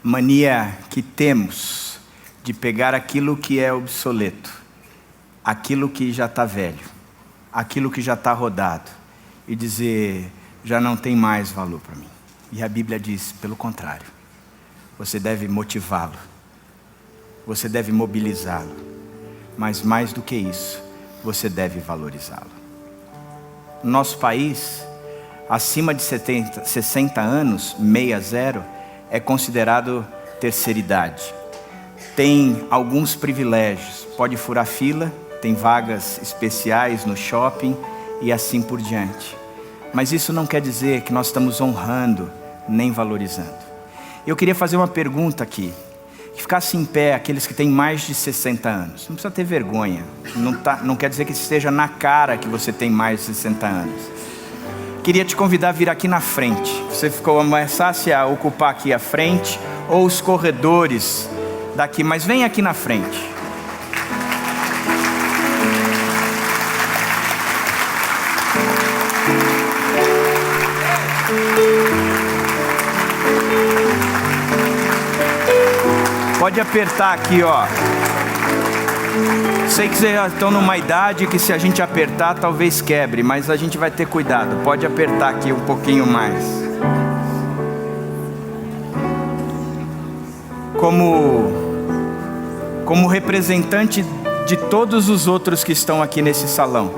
Mania que temos de pegar aquilo que é obsoleto, aquilo que já está velho, aquilo que já está rodado e dizer, já não tem mais valor para mim. E a Bíblia diz, pelo contrário, você deve motivá-lo, você deve mobilizá-lo, mas mais do que isso, você deve valorizá-lo. No nosso país, acima de 60 anos, 60, é considerado terceira idade. Tem alguns privilégios, pode furar fila, tem vagas especiais no shopping e assim por diante. Mas isso não quer dizer que nós estamos honrando nem valorizando. Eu queria fazer uma pergunta aqui. Que ficasse em pé aqueles que têm mais de 60 anos. Não precisa ter vergonha. Não quer dizer que esteja na cara que você tem mais de 60 anos. Queria te convidar a vir aqui na frente. Você começasse a ocupar aqui a frente ou os corredores daqui, mas vem aqui na frente. Pode apertar aqui, ó. Sei que vocês já estão numa idade que se a gente apertar talvez quebre, mas a gente vai ter cuidado. Pode apertar aqui um pouquinho mais. Como representante de todos os outros que estão aqui nesse salão,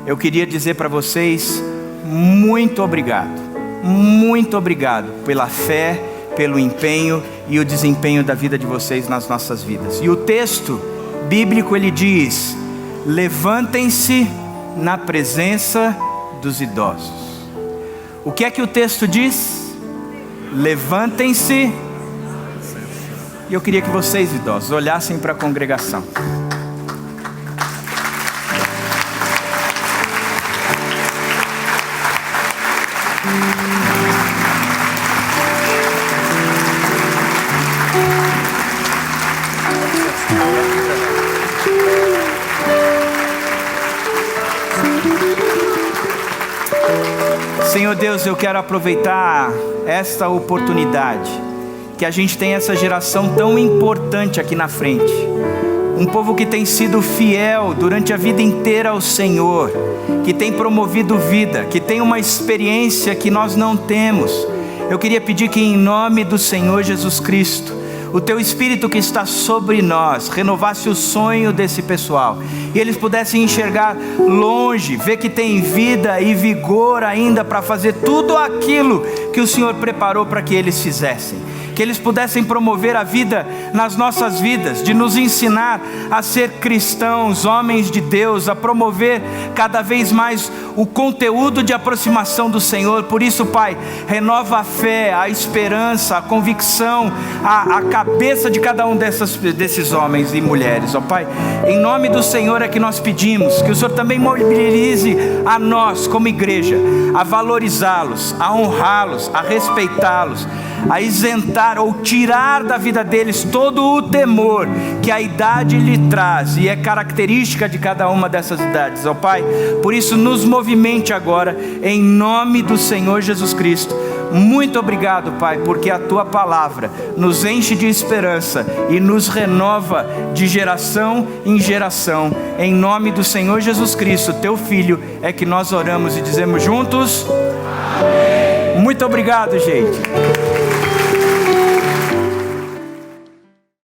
eu queria dizer para vocês muito obrigado. Muito obrigado pela fé, pelo empenho e o desempenho da vida de vocês nas nossas vidas. E o texto bíblico ele diz: levantem-se na presença dos idosos. O que é que o texto diz? Levantem-se. E eu queria que vocês, idosos, olhassem para a congregação. Senhor Deus, eu quero aproveitar esta oportunidade, que a gente tem essa geração tão importante aqui na frente. Um povo que tem sido fiel durante a vida inteira ao Senhor, que tem promovido vida, que tem uma experiência que nós não temos. Eu queria pedir que em nome do Senhor Jesus Cristo, o Teu Espírito que está sobre nós, renovasse o sonho desse pessoal, e eles pudessem enxergar longe, ver que tem vida e vigor ainda para fazer tudo aquilo que o Senhor preparou para que eles fizessem. Que eles pudessem promover a vida nas nossas vidas, de nos ensinar a ser cristãos, homens de Deus, a promover cada vez mais o conteúdo de aproximação do Senhor. Por isso, Pai, renova a fé, a esperança, a convicção, a cabeça de cada um desses homens e mulheres, ó Pai. Em nome do Senhor é que nós pedimos, que o Senhor também mobilize a nós como igreja, a valorizá-los, a honrá-los, a respeitá-los, a isentar ou tirar da vida deles todo o temor que a idade lhe traz, e é característica de cada uma dessas idades, ó Pai. Por isso nos movimente agora, em nome do Senhor Jesus Cristo. Muito obrigado, Pai, porque a Tua palavra nos enche de esperança e nos renova de geração em geração. Em nome do Senhor Jesus Cristo, Teu Filho, é que nós oramos e dizemos juntos: amém. Muito obrigado, gente.